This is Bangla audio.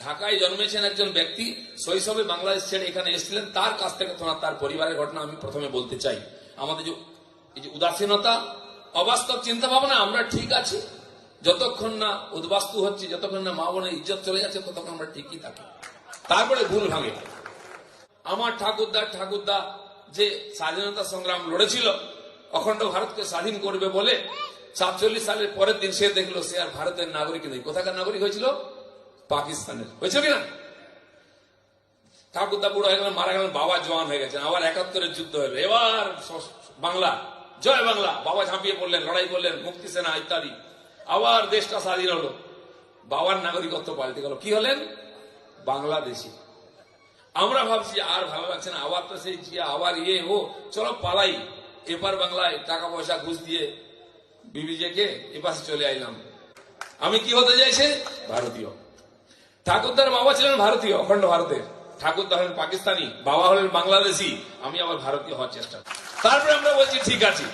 ঢাকায় জন্মেছেন একজন ব্যক্তি, শৈশবে বাংলাদেশ ছেড়ে এখানে এসেছিলেন। তার কাছ থেকে তার পরিবারের ঘটনা আমি প্রথমে বলতে চাই। আমাদের এই যে উদাসীনতা, অবাস্তব চিন্তা ভাবনা, আমরা ঠিক আছি যতক্ষণ না উদ্বাস্তু হচ্ছে, যতক্ষণ না মা বোনের ইজ্জত চলে যাচ্ছে, ততক্ষণ আমরা ঠিকই থাকি। তারপরে ভুল ভাঙে। আমার ঠাকুরদা যে স্বাধীনতা সংগ্রাম লড়েছিল, অখণ্ড ভারতকে স্বাধীন করবে বলে, 47 সালের পরের দিন সে দেখলো সে আর ভারতের নাগরিক নেই। কোথাকার নাগরিক হয়েছিল? পাকিস্তানের। হয়েছিল কিনা? ঠাকুরদা বুড়ো হয়ে গেলেন, মারা গেলেন, বাবা জওয়ান হয়ে গেছেন। আবার 71-এর যুদ্ধ হলো, এবার বাংলা জয় বাংলা, বাবা ঝাঁপিয়ে পড়লেন, লড়াই করলেন, মুক্তি সেনা ইত্যাদি। আবার দেশটা স্বাধীন হলো, বাবার নাগরিকত্ব পাল্টে গেল, কি হলেন? বাংলাদেশি। আমরা ভাবছি আর ভালো লাগছে না, আবার তো সেই জিয়া, আবার চলো পালাই, এপার বাংলায় টাকা পয়সা ঘুষ দিয়ে বিবিজেকে এপাশে চলে আইলাম। আমি কি হতে চাইছে? ভারতীয়। ঠাকুরদার বাবা ছিলেন ভারতীয়, অখণ্ড ভারতের। ঠাকুরদা হলেন পাকিস্তানি, বাবা হলেন বাংলাদেশি। আমি আবার ভারতীয় হওয়ার চেষ্টা। তারপরে আমরা বলছি ঠিক আছে,